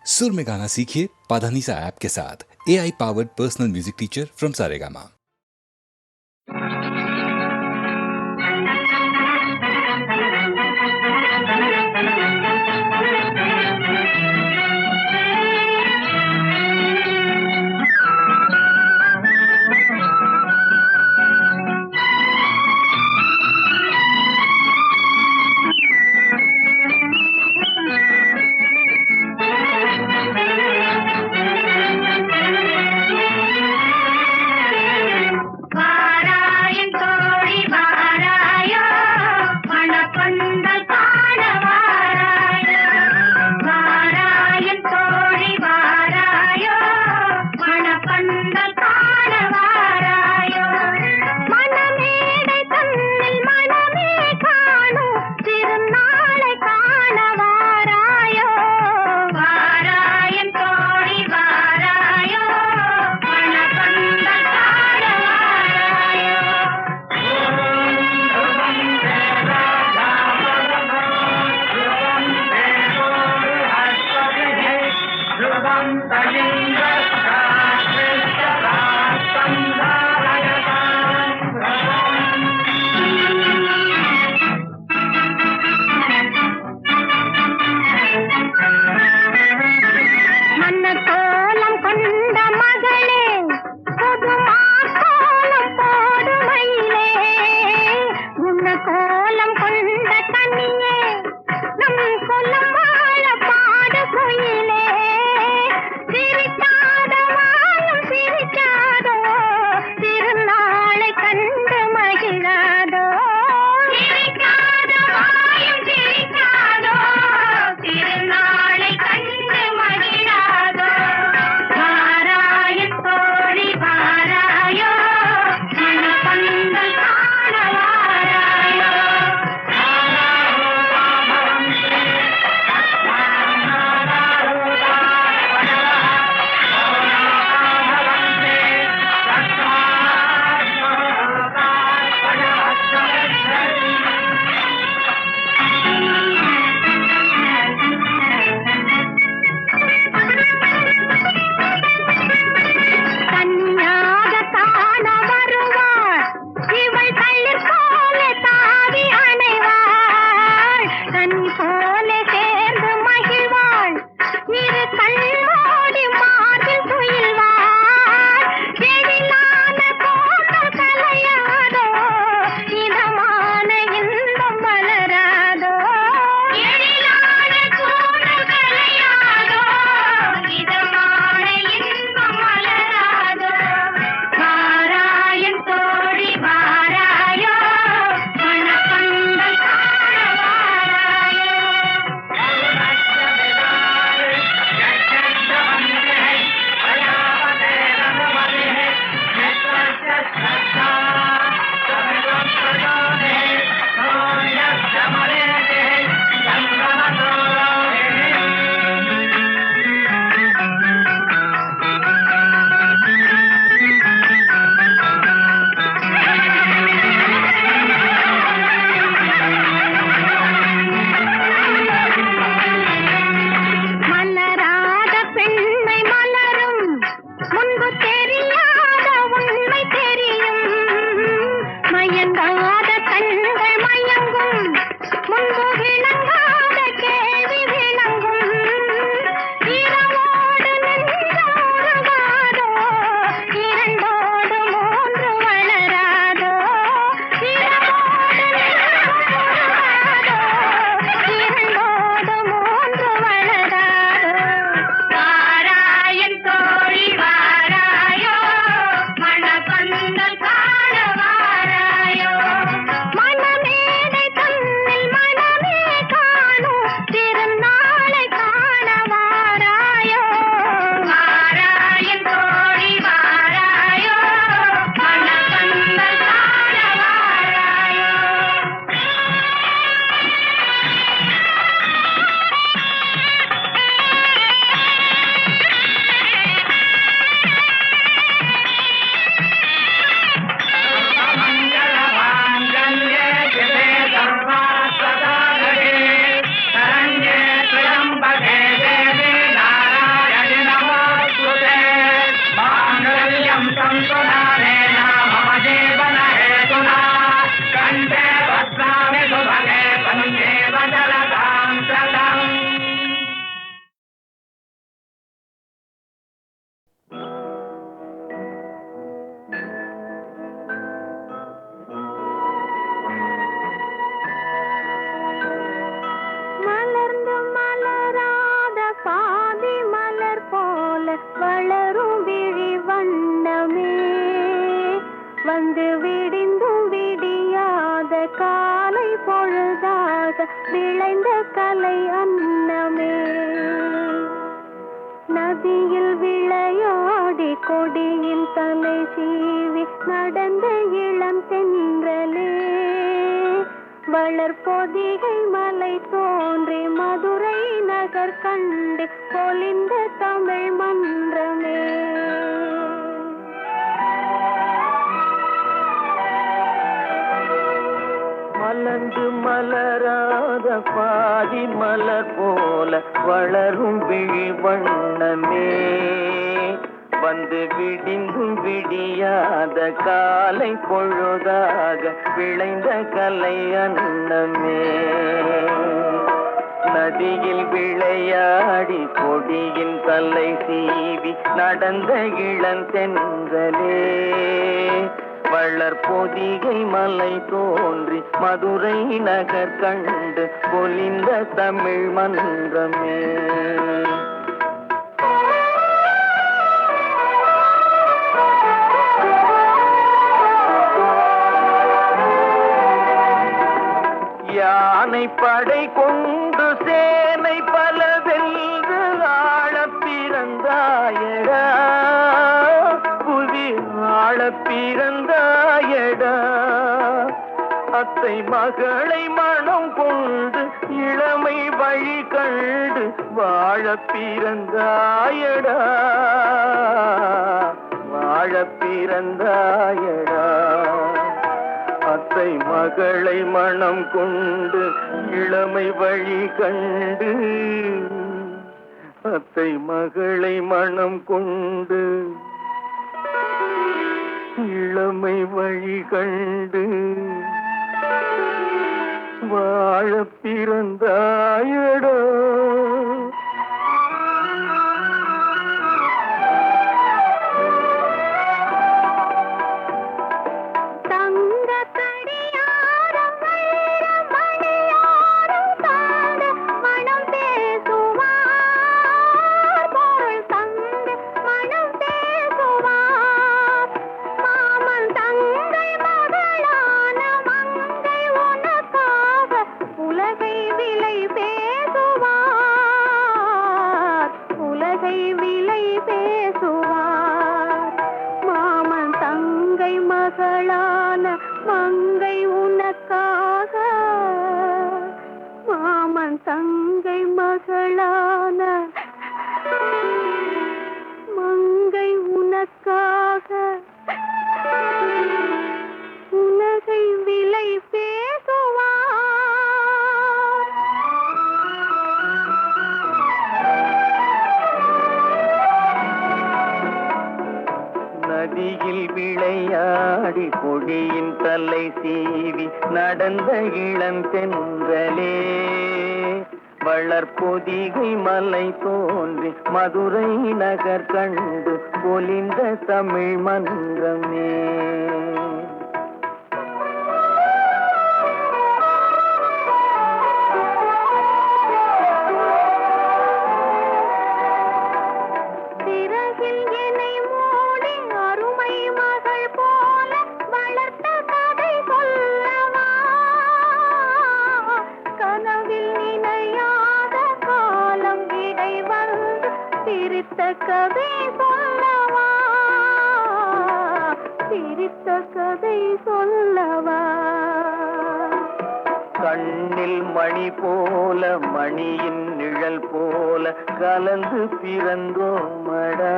सुर में गाना सीखिए पाधानीसा ऐप के साथ। AI powered personal music teacher from Saregama. பாட குயிலே சிரித்தா போல வளரும் விழி வண்ணமே வந்து விடிந்தும் விடியாத காலை பொழுதாக விளைந்த கலை அன்னமே நதியில் விளையாடி கொடியில் தலை சீவி நடந்த இளம் தென்றலே வளர்பொதிகை மலை தோன்றி மதுரை நகர் கண்டு பொலிந்த தமிழ் மன்றமே மலர்ந்து மலராத பாதி மலர் போல வளரும் விழி வண்ணமே வந்து விடிந்தும் விடியாத காலை பொழுதாக விளைந்த கலை அன்னமே நதியில் விளையாடி கொடியின் தலை சீவி நடந்த இளந்தென்றலே வளர்பொதிகை மலை தோன்றி மதுரை நகர் கண்டு பொலிந்த தமிழ் மன்றமே யானை படை கொண்டு சேனை பல வென்று ஆள பிறந்தாயடா புவி ஆள பிறந்தாயடா அத்தை மகளை மனம் கொண்டு இளமை வழி கண்டு வாழ பிறந்தாயடா வாழ பிறந்தாயடா அத்தை மகளை மனம் கொண்டு இளமை வழி கண்டு அத்தை மகளை மனம் கொண்டு இளமை வழி கண்டு வாழ பிறந்தாயடா மங்கை உனக்காக மாமன் தங்கை மகளான மங்கை உனக்காக உலகை விலை பேசுவார் நதியில் விளையாடி கொடியின் தலை சீவி நடந்த இளந்தென்றலே வளர்பொதிகை மலை தோன்றி மதுரை நகர் கண்டு பொலிந்த தமிழ் மன்றமே கதை சொல்லவா சிரித்த கதை சொல்லவா கண்ணில் மணி போல மணியின் நிழல் போல கலந்து பிறந்தோமடா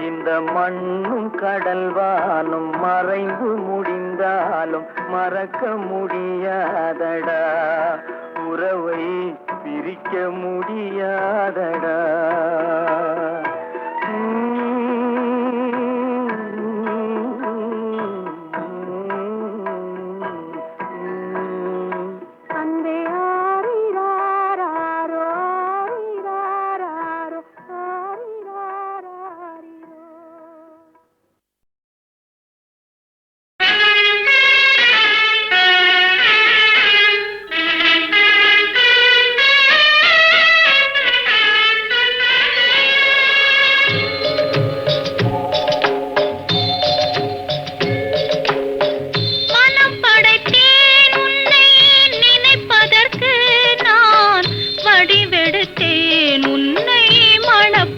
இந்த மண்ணும் கடல்வானும் மறைந்து முடிந்தாலும் மறக்க முடியாதடா உறவை பிரிக்க முடியாதடா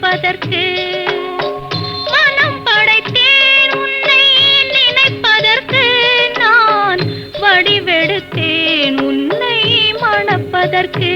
மணப்பதற்கு மனம் படைத்தேன் உன்னை நினைப்பதற்கு நான் வடிவெடுத்தேன் உன்னை மணப்பதற்கு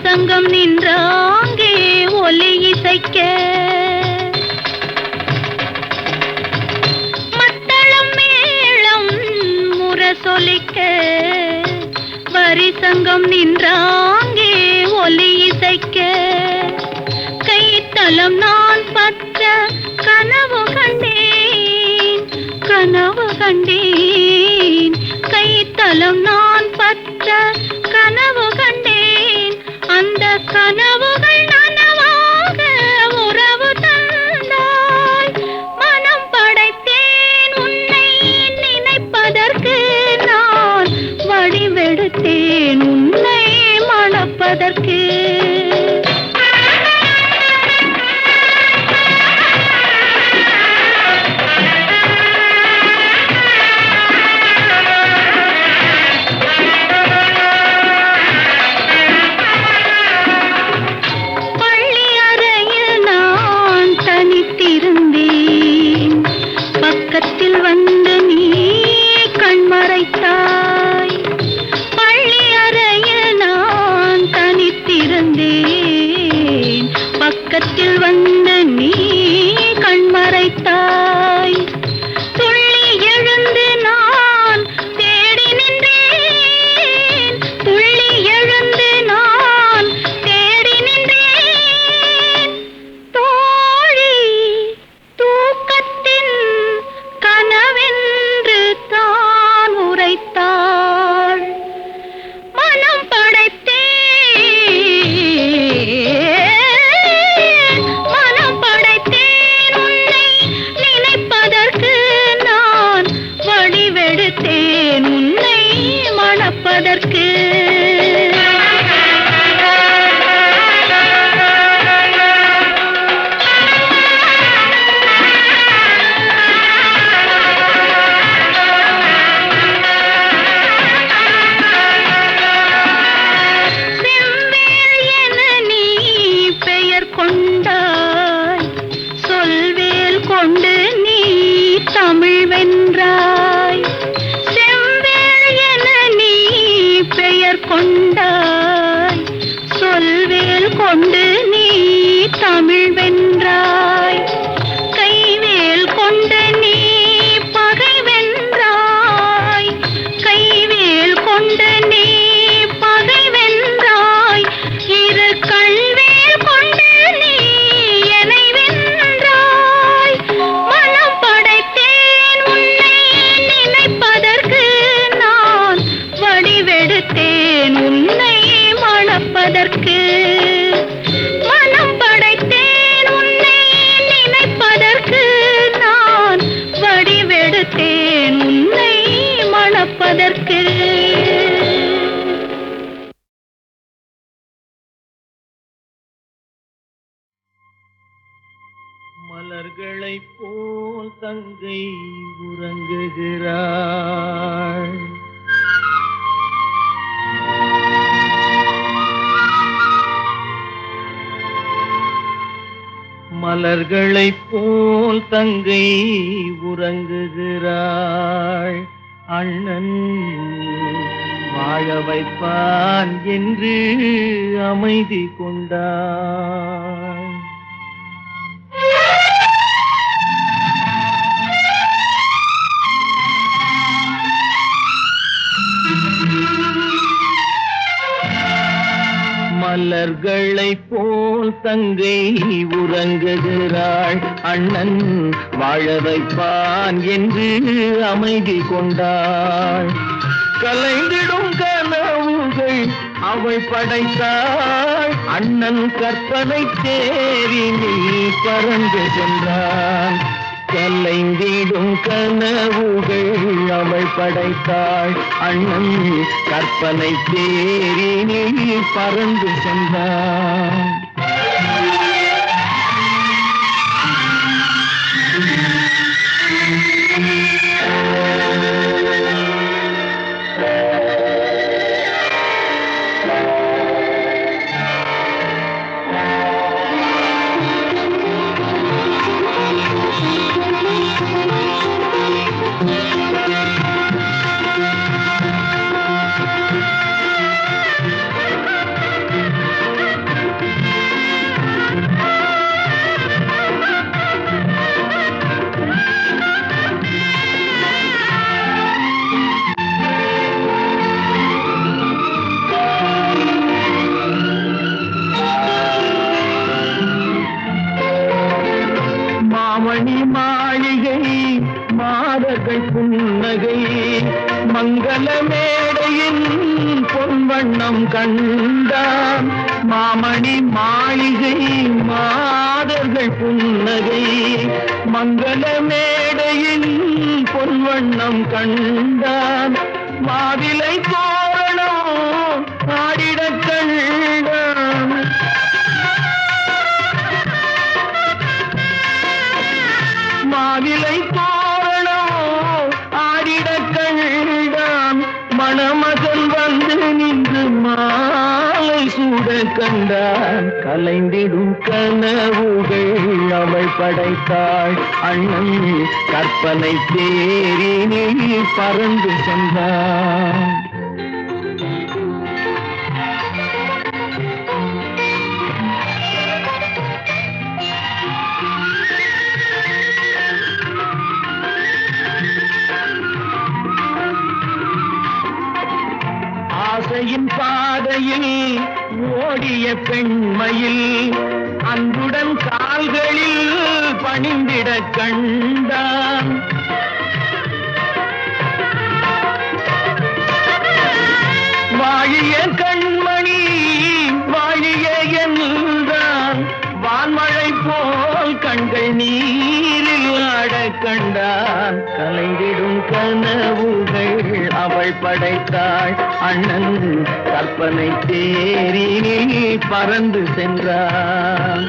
சங்கம் நின்றாங்கே ஒலி இசைக்க மத்தளம் மேளம் முரசொலிக்க வரி சங்கம் நின்றாங்கே ஒலி இசைக்க கைத்தலம் நான் பற்ற கனவு கண்டேன் கனவு கண்டேன் கைத்தலம் நான் பற்ற கனவு கண்டேன் அந்த கனவுகள் நனவாக உறவு தந்தாய் மனம் படைத்தேன் உன்னை நினைப்பதற்கு நான் வடிவெடுத்தேன் உன்னை மணப்பதற்கு பக்கத்தில் வந்து நீ கண்மறைத்தாய் பள்ளி அறையில் நான் தனித்திருந்தேன் பக்கத்தில் வந்து நீ கண்மறைத்தாய் துள்ளி எழுந்து நான் தேடி நின்றேன் துள்ளி எழுந்து நான் தேடி நின்றேன் தோழி தூக்கத்தின் கனவென்று தான் உரைத்தாள் மனம் படைத்தேன் உன்னை நினைப்பதற்கு நான் வடிவெடுத்தேன் உன்னை மணப்பதற்கு கொண்டு நீ தமிழ் வென்றாய் செவ்வேள் என நீ பெயர் கொண்டாய் சொல்வேல் கொண்டு நீ தமிழ் வென்றாய் கைவேல் கொண்டு நீ பகை வென்றாய் கைவேல் கொண்டு நீ பகை வென்றாய் இரு கண்வேல் கொண்டு நீ என்னை வென்றாய் மனம் படைத்தேன் உன்னை நினைப்பதற்கு நான் வடிவெடுத்தேன் உன்னை மணப்பதற்கு மனம் படைத்தேன் உன்னை நினைப்பதற்கு நான் வடிவெடுத்தேன் உன்னை மணப்பதற்கு மலர்களைப் போல் தங்கை உறங்குகிறாள் மலர்களைப் போல் தங்கை உறங்குகிறாள் அண்ணன் வாழ வைப்பான் என்று அமைதி கொண்டாள் மலர்களைப் போல் தங்கை உறங்குகிறாள் அண்ணன் வாழ வைப்பான் என்று அமைதி கொண்டாள் கலைந்திடும் கனவுகள் அவள் படைத்தாள் அண்ணன் கற்பனை தேரினில் பறந்து சென்றான் கலைந்திடும் கனவுகள் அவள் படைத்தாள். அண்ணன் கற்பனை தேரினில் பறந்து சென்றான். மாமணி மாளிகை மாதர்கள் புன்னகை மங்கள மேடையின் பொன்வண்ணம் கண்டான். மாமணி மாளிகை மாதர்கள் புன்னகை மங்கள மேடையின் பொன்வண்ணம் கண்டான். மாவிலை தோரணம் ஆடிடக் கண்டான். மாவிலை தோரணம் ஆடிடக் கண்டான். மணமகன் வந்து நின்று மாலை சூட கண்டான். கலைந்திடும் கனவுகள் அவள் படைத்தாள். அண்ணன் கற்பனை தேரினில் பறந்து சென்றான். ஆசையின் பாதையில் ஓடிய பெண்மையில் அன்புடன் கால்களில் பணிந்திட கண்டான். வாழிய கண்மணி வாழிய என்றான். வான்மழை போல் கண்கள் நீரில் ஆட கண்டான். கலைந்திடும் கனவுகள் அவள் படைத்தாள். அண்ணன் கற்பனை தேரினில் பறந்து சென்றான்.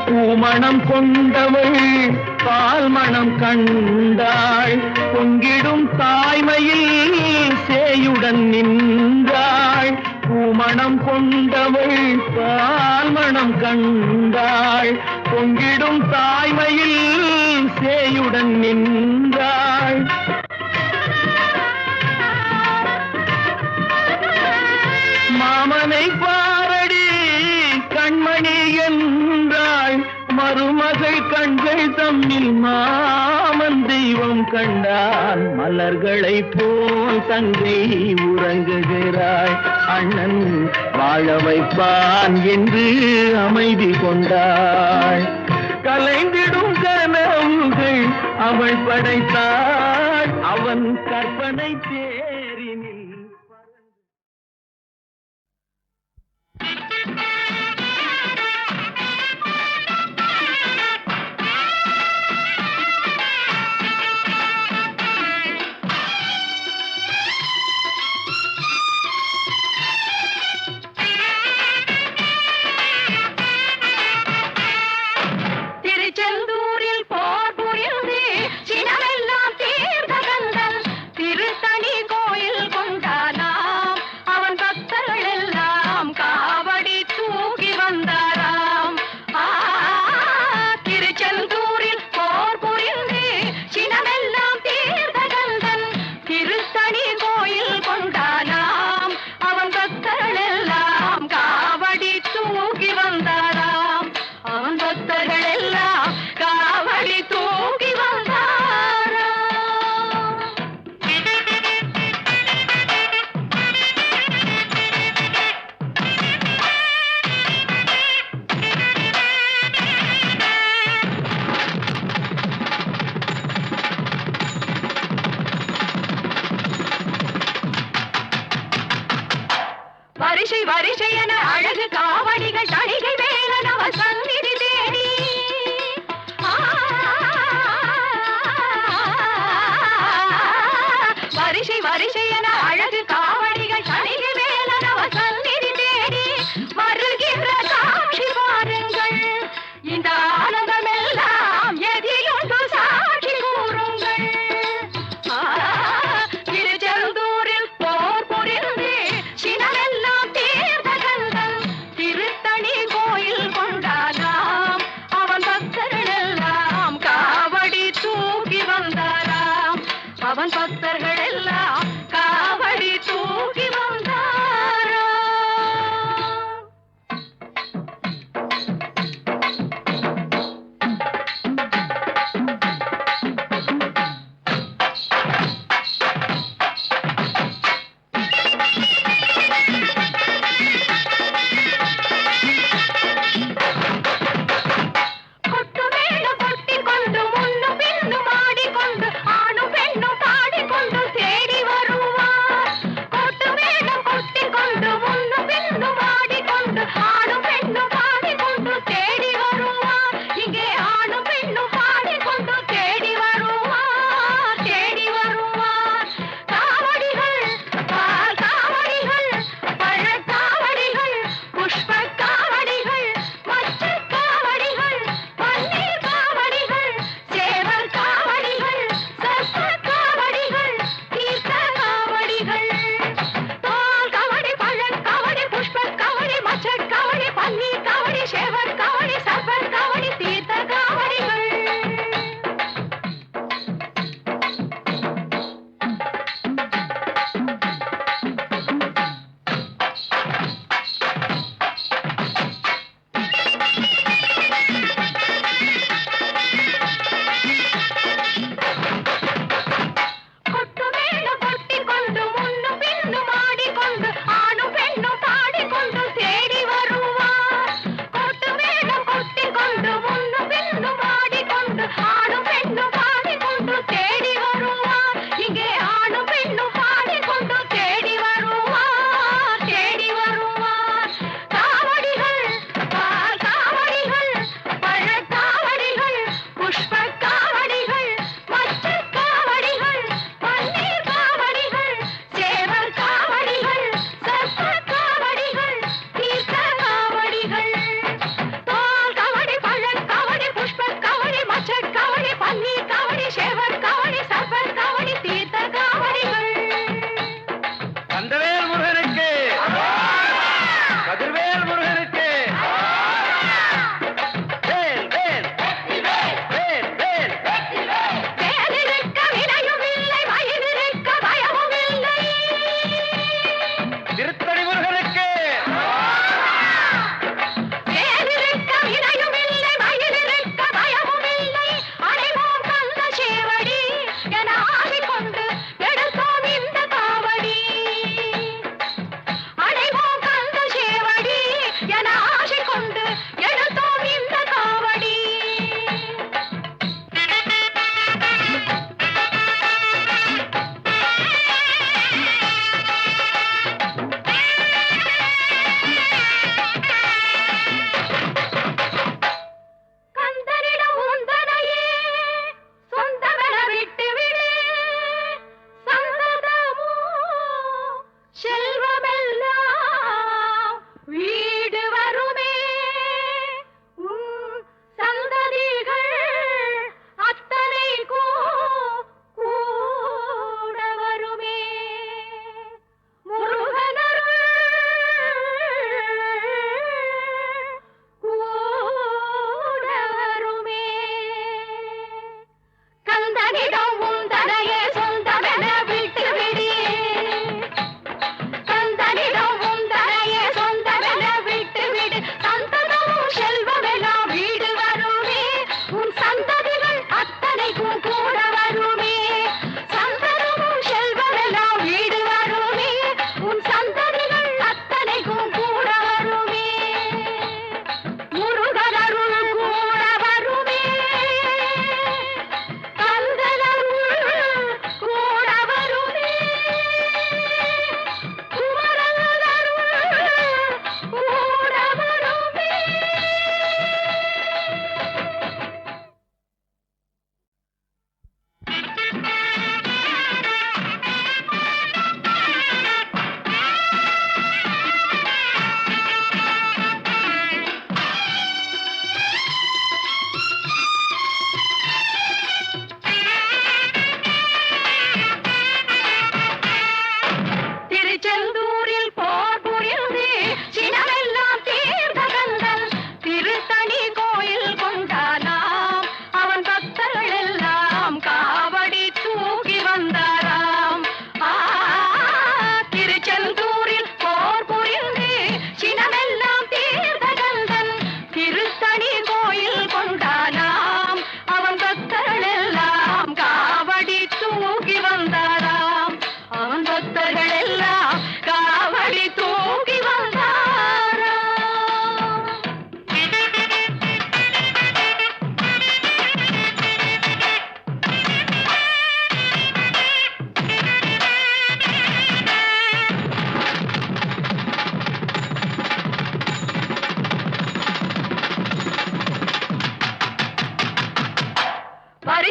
பூமணம் கொண்டவள் பால் மணம் கண்டாள். பொங்கிடும் தாய்மையில் சேயுடன் நின்றாள். பூமணம் கொண்டவள் பால் மணம் கண்டாள். பொங்கிடும் தாய்மையில் சேயுடன் நின்றாள். மாமனை பாரடி கண்மணி என்றாள். மருமகள் கண்கள் தம்மில் மாமன் தெய்வம் கண்டான். மலர்களை போல் தங்கை உறங்குகிறாள். அண்ணன் வாழ வைப்பான் என்று அமைதி கொண்டாள். கலைந்திடும் கனவுகள் அவள் படைத்தாள். அவன் கற்பனை தேரினில் திருச்செந்தூரில் போர் புரிந்து சினமெல்லாம் தீர்ந்த கந்தன் திருத்தணி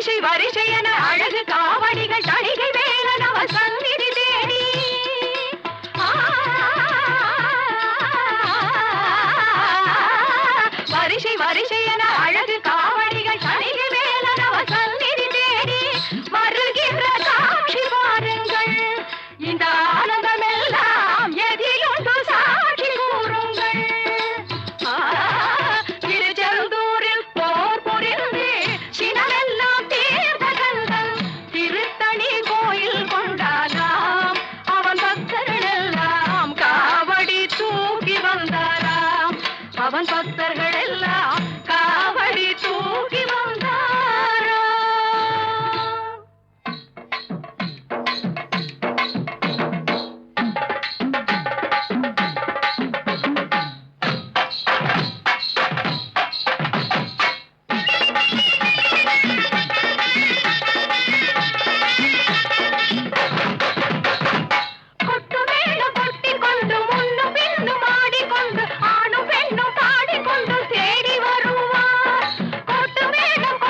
வரிசை வரிசை என அழகு காவடிகள் தணிகை வேலன் அவன் சந்நிதி தேடி வரிசை வரிசை என அழகு காவடிகள் தணிகை வேலன் அவன் சந்நிதி தேடி வருகின்ற காட்சி பாருங்கள் இந்த ஆனந்தமெல்லாம் எதிலுண்டு சாட்சி கூறுங்கள் திருச்செந்தூரில் போர் புரிந்து சினமெல்லாம் தீர்ந்த கந்தன் திருத்தணி கோயில் கொண்டாராம் அவன் பக்தர்கள் எல்லாம் காவடி தூக்கி வந்தாராம் அவன் பக்தர்கள் எல்லாம் காவடி தூக்கி வந்தாராம் கொட்டு மேளம் கொட்டிக்கொண்டு முன்னும் பின்னும் ஆடிக்கொண்டு ஆணும் பெண்ணும் பாடிக்கொண்டு தேடி வருவார் கொட்டு மேளம்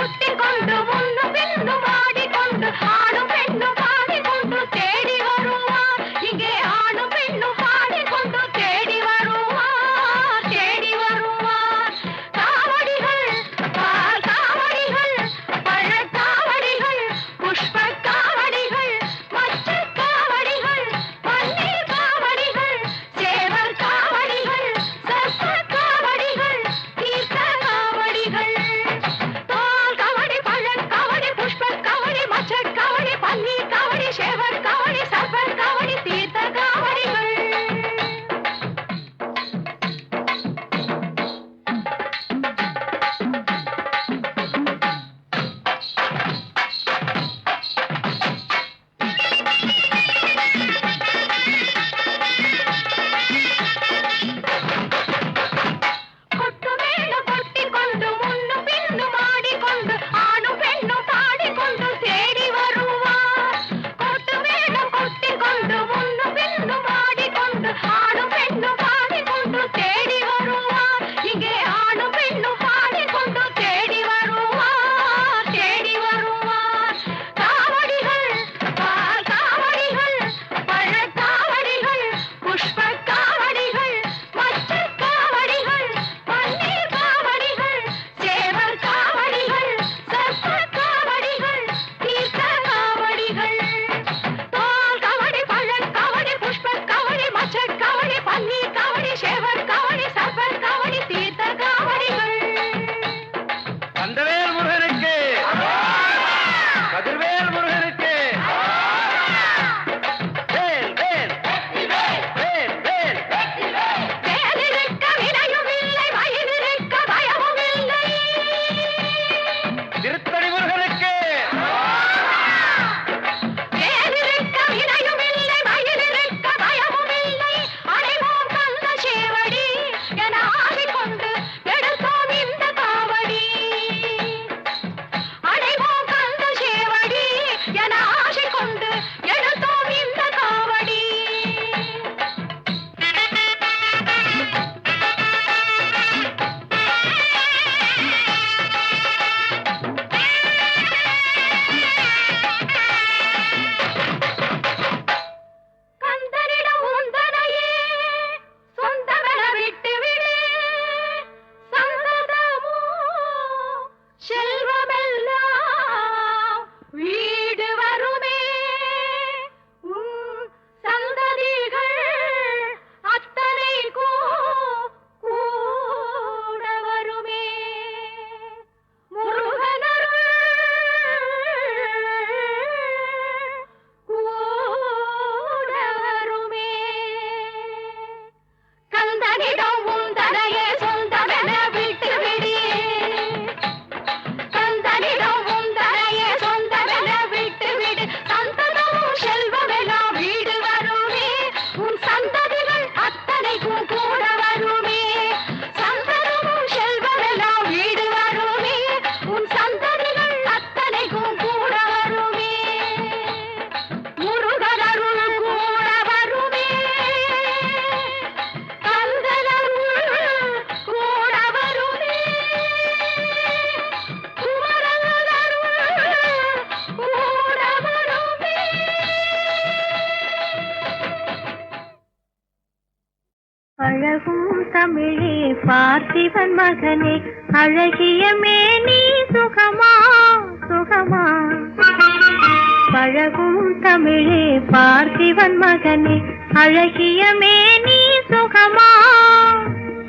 தமிழே பார்த்திபன் மகனே அழகிய மேனி சுகமா சுகமா பழகும் தமிழே பார்த்திபன் மகனே அழகிய மேனி சுகமா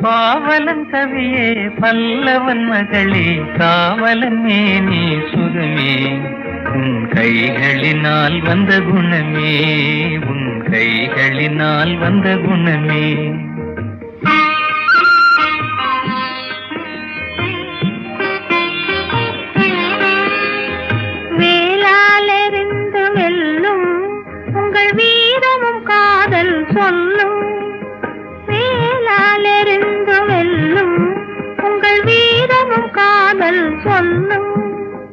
பாவலன் கவியே பல்லவன் மகளே காவலன் மேனி சுகமே உன் கைகளினால் வந்த குணமே உன் கைகளினால் வந்த குணமே வேளாலெறிந்து வெல்லும் உங்கள் வீரமும் காதல் சொல்லும் வேளாலெறிந்து வெல்லும் உங்கள் வீரமும் காதல் சொல்லும்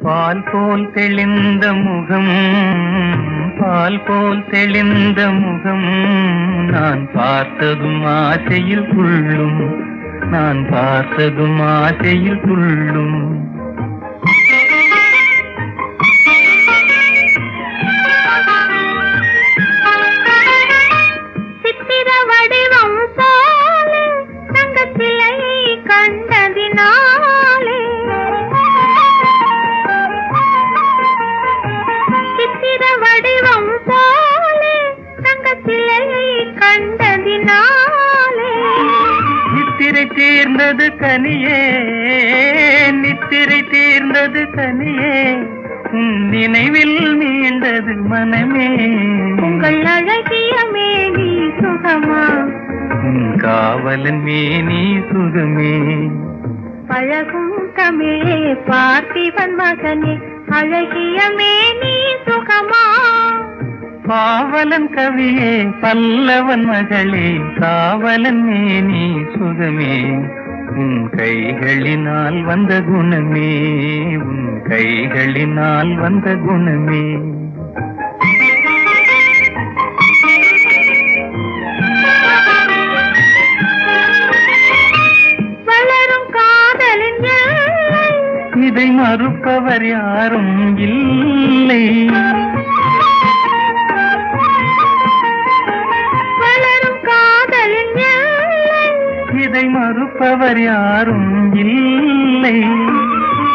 பால் போல் தெளிந்த முகம் பால் போல் தெளிந்த முகம் நான் பார்த்ததும் ஆசையில் துள்ளும் நான் பார்த்ததும் ஆசையில் துள்ளும் சித்திர வடிவம் போலே தங்கத்திலையை கண்டதினாலே சித்திர வடிவம் போலே தங்கத்திலையை கண்டதினாலே நித்திரை தீர்ந்தது கனியே நித்திரை தீர்ந்தது கனியே உன் நினைவில் மீண்டது மனமே உங்கள் அழகிய மேனி சுகமா உன் காவலன் மேனி சுகமே பழகும் தமிழே பார்த்திபன் மகனே அழகிய மேனி சுகமா பாவலன் கவியே பல்லவன் மகளே காவலன் மேனி சுகமே உன் கைகளினால் வந்த குணமே உன் கைகளினால் வந்த குணமே வளரும் காதலின் எல்லை இதை மறுப்பவர் யாரும் இல்லை வளரும் காதலின் எல்லை இதை மறுப்பவர் யாரும் இல்லை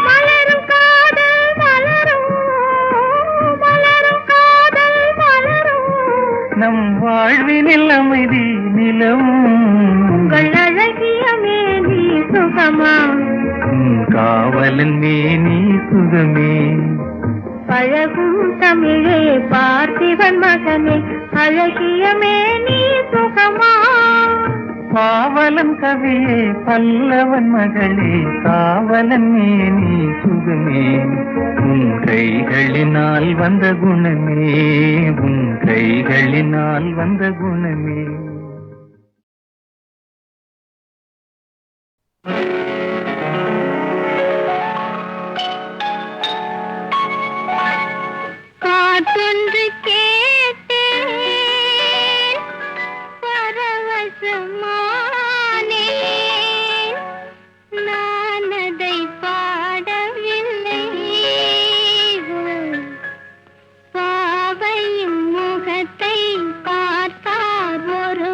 மலரும் காதல் மலரும் மலரும் காதல் மலரும் நம் வாழ்வினில் அமைதி நிலவும் உங்கள் அழகிய மேனி சுகமா உன் காவலன் மேனி சுகமே பழகும் தமிழே பார்த்திபன் மகனே அழகிய மேனி சுகமா பாவலன் கவியே பல்லவன் மகளே காவலன் மேனி சுகமே உன் கைகளினால் வந்த குணமே உன் கைகளினால் வந்த குணமே காற்றொன்று கேட்டேன் பரவசமானேன் நான் அதை பாடவில்லை பாவையும் முகத்தை பார்த்தார் ஒரு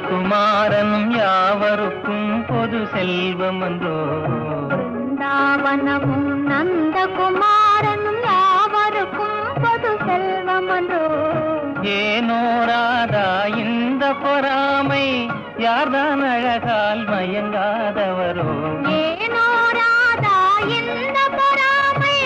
குமாரனும் யாவருக்கும் பொது செல்வம் என்றோ. பிருந்தாவனமும் நந்தகுமாரனும் யாவருக்கும் பொது செல்வம் என்றோ. ஏனோ ராதா இந்த பொறாமை, யார்தான் அழகால் மயங்காதவரோ. ஏனோ ராதா இந்த பொறாமை,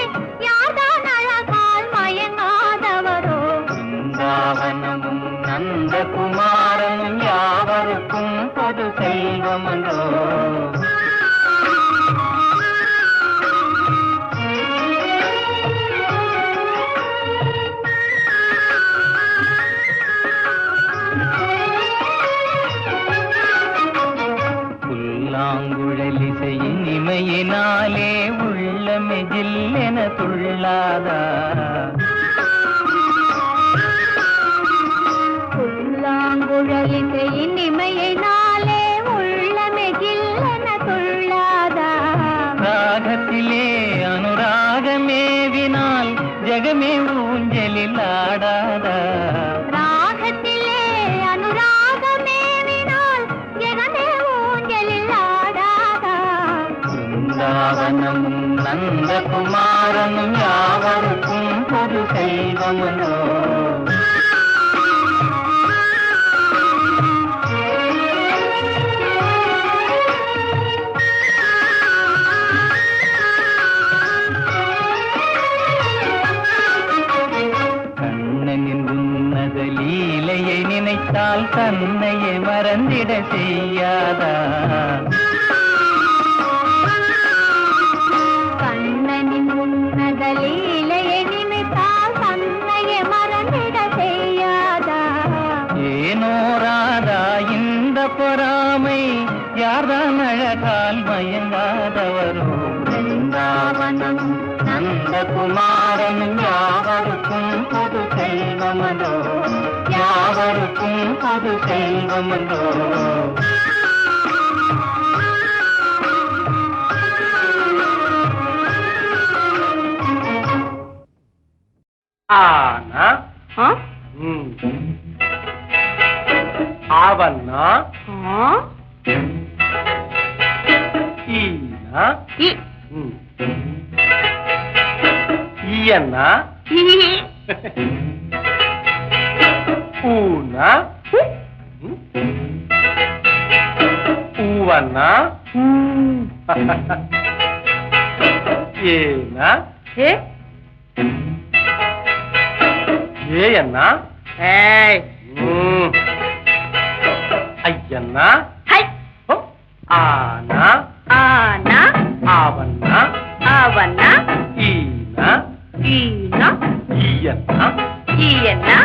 யார்தான் அழகால் மயங்காதவரோ. பிருந்தாவனமும் நந்தகுமாரனும் யாவருக்கும் பொது செல்வம் என்றோ. புல்லாங்குழலிசையின் இமையினாலே உள்ளமே ஜில்லென துள்ளாதா. புல்லாங்குழலிசையின் இமையினாலே உள்ளமே ஜில்லென துள்ளாதா. ராகத்திலே அனுராகமேவினால் ஜெகமே ஊஞ்சலில் ஆடாதா. ராகத்திலே அனுராகமேவினால் ஜெகமே ஊஞ்சலில் ஆடாதா. பிருந்தாவனமும் நந்தகுமாரனும் யாவருக்கும் பொது செல்வம் என்றோ. கண்ணனின் உன்னத லீலையை நினைத்தால் தன்னையே மறந்திட செய்யாதா. கண்ணனின் உன்னத லீலையை நினைத்தால் தன்னையே மறந்திட செய்யாதா. ஏனோ ராதா இந்த பொறாமை, யார்தான் அழகால் மயங்காதவரோ. பிருந்தாவனம் நந்தகுமாரனும் யாவருக்கும் பொது செல்வமன்றோ. யாவருக்கும் பொது செல்வமன்றோ. ஆனா ஆவன்னா ஈனா ஈயன்னா ஊனா ஊவன்னா ஏனா ஏயன்னா ஐயன்னா ஆனா ஆவன்னா ஈனா ஈயன்னா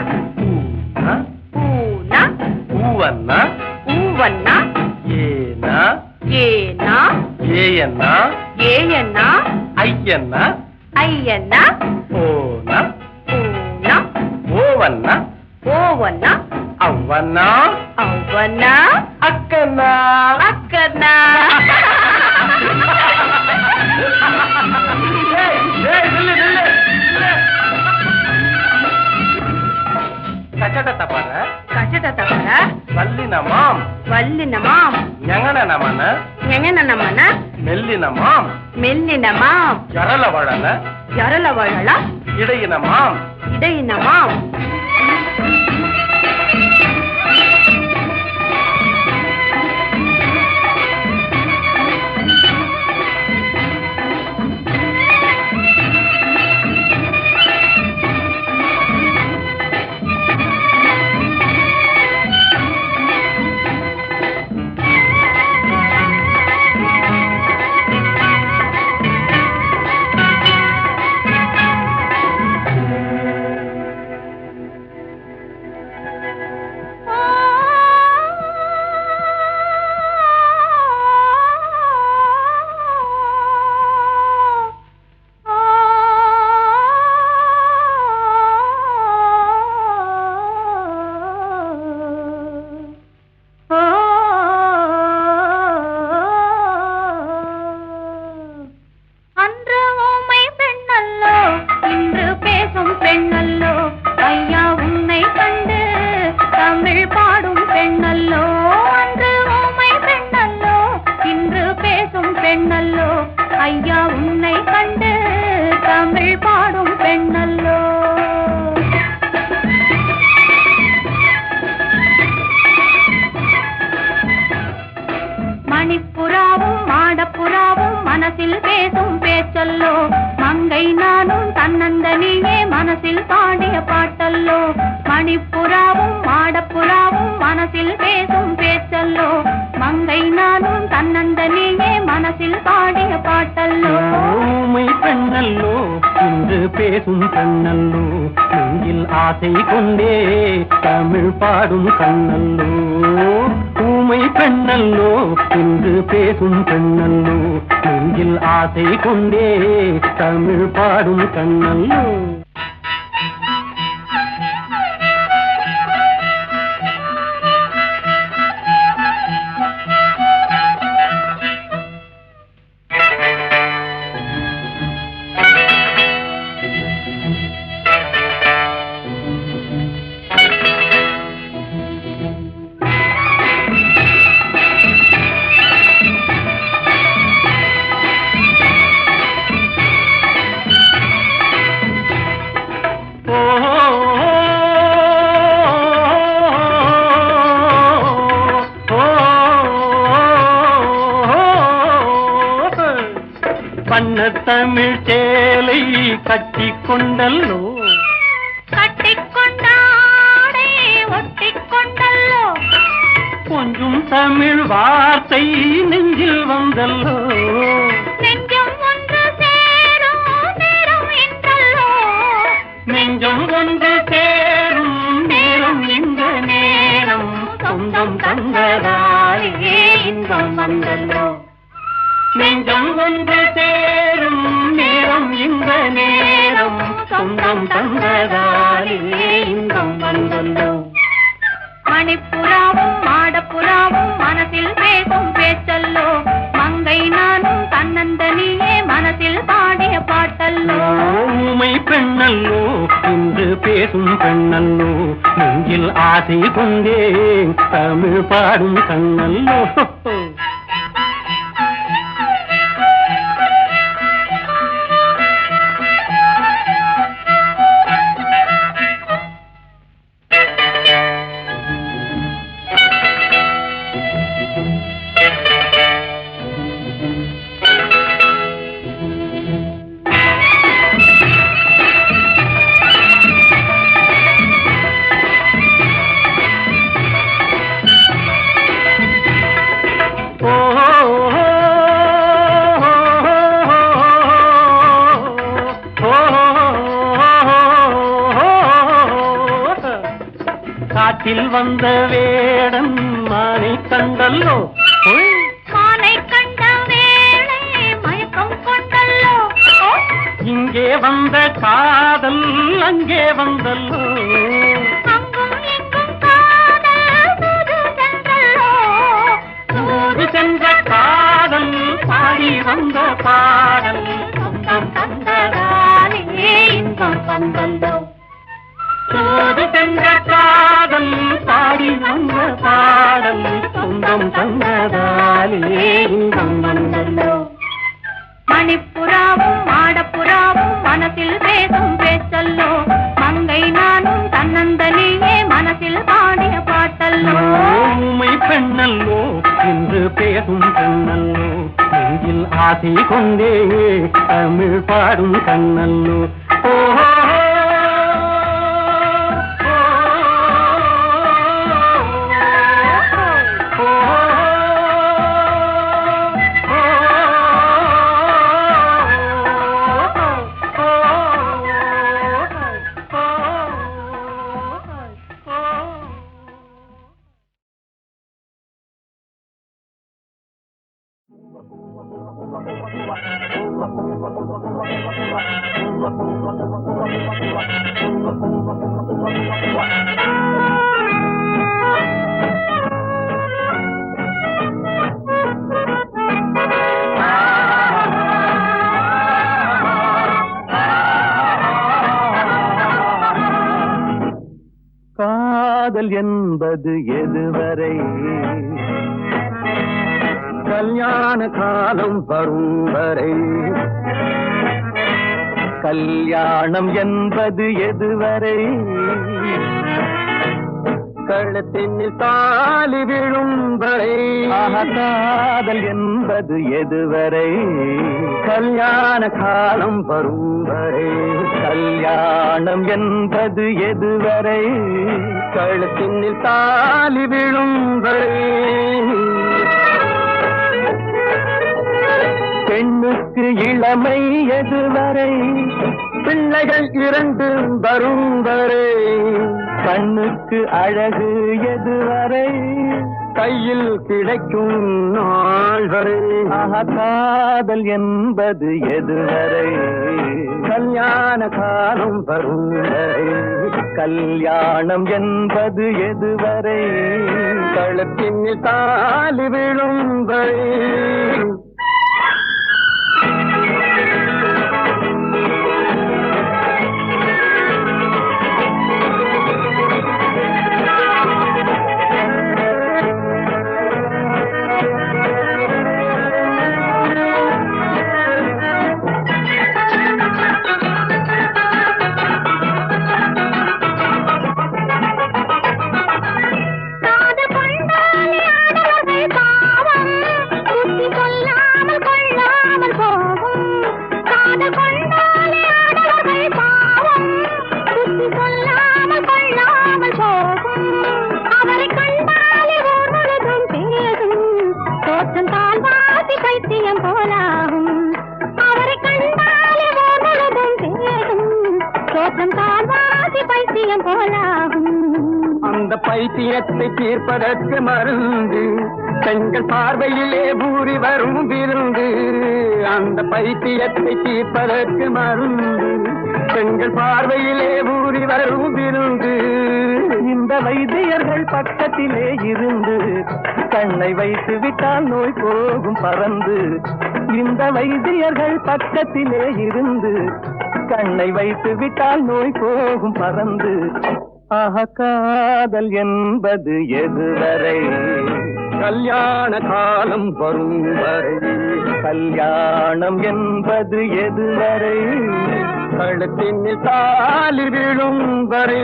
ஊனா ஊவன்னா ஏனா ஏயன்னா ஐயன்னா ஓனா ஓவன்னா அவ்வன்னா அக்கன்னா கச்சட தப்பற வல்லினமாம் ஞங்கனமன மெல்லினமாம் ஜரலவழல இடையினமாம் மங்கை நானும் தன்னந்தனியே மனசில் பாடிய பாட்டல்லோ மணிப்புறாவும் மாடப்புறாவும் மனசில் பேசும் பேச்சல்லோ மங்கை நானும் தன்னந்தனியே மனசில் பாடிய பாட்டல்லோ ஊமை பெண்ணல்லோ இன்று பேசும் கண்ணல்லோ நெஞ்சில் ஆசை கொண்டே தமிழ் பாடும் கண்ணல்லோ ஊமை பெண்ணல்லோ இன்று பேசும் கண்ணல்லோ நெஞ்சில் ஆசை கொண்டே தமிழ் பாடும் கண்ணல்லோ தமிழ் சேலை கட்டிக்கொண்டல்லோ கட்டிக்கொண்டாடை ஒட்டிக்கொண்டல்லோ கொஞ்சம் தமிழ் வார்த்தை நெஞ்சில் வந்தல்லோ நெஞ்சம் ஒன்று சேரும் நேரம் இன்றல்லோ நெஞ்சம் ஒன்று சேரும் நேரம் இந்த நேரம் சொந்தம் தந்ததாலே இன்பம் வந்தல்லோ நெஞ்சம் ஒன்று சேரும் நேரம் இந்த நேரம் சொந்தம் தந்ததாலே இன்பம் வந்தல்லோ மணிப்புறாவும் மாடப்புறாவும் மனசில் பேசும் பேச்சல்லோ மங்கை நானும் தன்னந்தனியே மனசில் பாடிய பாட்டல்லோ ஊமை பெண்ணல்லோ இன்று பேசும் பெண்ணல்லோ நெஞ்சில் ஆசை கொண்டே தமிழ் பாடும் கண்ணல்லோ காட்டில் வந்த வேடன் மானை கண்டல்லோ மானை கண்ட வேளை மயக்கம் கொண்டல்லோ இங்கே வந்த காதல் அங்கே வந்தல்லோ அங்கும் இங்கும் காதல் தூது சென்றல்லோ தூது சென்ற காதல் பாடி வந்த பாடல் சொந்தம் தந்ததாலே இன்பம் வந்தல்லோ தூது சென்ற காதல் பாடி வந்த பாடல் சொந்தம் தந்ததாலே இன்பம் வந்தல்லோ மணிப்புறாவும் மாடப்புறாவும் மனசில் பேசும் பேச்சல்லோ மங்கை நானும் தன்னந்தனியே மனசில் பாடிய பாட்டல்லோ ஊமை பெண்ணல்லோ இன்று பேசும் பெண்ணல்லோ நெஞ்சில் ஆசை கொண்டே தமிழ் பாடும் கண்ணல்லோ ஓஹோ காதல் என்பது எதுவரை கல்யாண காலம் வரும் வரை கல்யாணம் என்பது எதுவரை கழுத்தினில் தாலி விழும் வரை காதல் என்பது எதுவரை கல்யாண காலம் வரும் வரை கல்யாணம் என்பது எதுவரை கழுத்தினில் தாலி விழும் வரை பெண்ணுக்கு இளமை எதுவரை பிள்ளைகள் இரண்டு வரும் வரை கண்ணுக்கு அழகு எதுவரை கையில் கிடைக்கும் நாள் வரை காதல் என்பது எதுவரை கல்யாண காலம் வரும் வரை கல்யாணம் என்பது எதுவரை கழுத்தினில் தாலி விழும் வரை அந்த பைத்தியத்தை தீர்ப்பதற்கு மருந்து பெண்கள் பார்வையிலே ஊறி வரும் விருந்து அந்த பைத்தியத்தை தீர்ப்பதற்கு மருந்து பெண்கள் பார்வையிலே ஊறி வரும் விருந்து இந்த வைத்தியர்கள் பக்கத்திலே இருந்து கண்ணை வைத்து விட்டால் நோய் போகும் பறந்து இந்த வைத்தியர்கள் பக்கத்திலே இருந்து கண்ணை வைத்து விட்டால் நோய் போகும் பறந்து காதல் என்பது எதுவரை கல்யாண காலம் வரும் வரை கல்யாணம் என்பது எதுவரை கழுத்தினில் தாலி விழும் வரை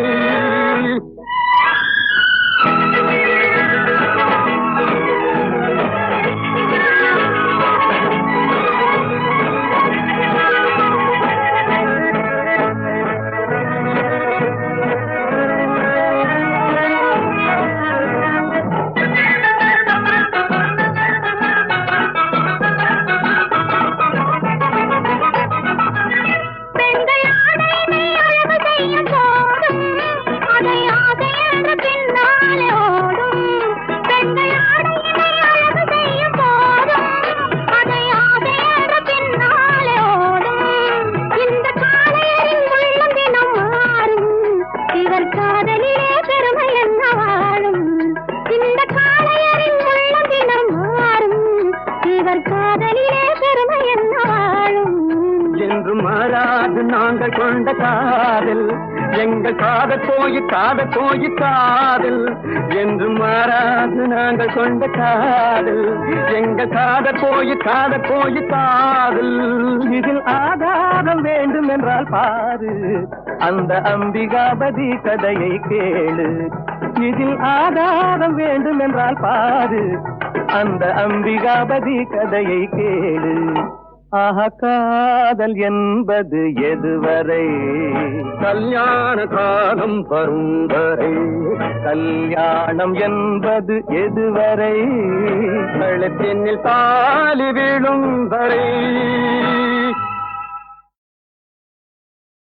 மாறாது நாங்கள் கொண்ட காதல் எங்கள் காதல் போய் காதல் என்று மாறாது நாங்கள் கொண்ட காதல் எங்கள் காதல் போய் காதல் இதில் ஆதாரம் வேண்டும் என்றால் பாரு அந்த அம்பிகாபதி கதையை கேளு இதில் ஆதாரம் வேண்டும் என்றால் பாரு அந்த அம்பிகாபதி கதையை கேளு காதல் என்பது எதுவரை கல்யாண காலம் வரும் வரை கல்யாணம் என்பது எதுவரை கழுத்தினில் தாலி விழும் வரை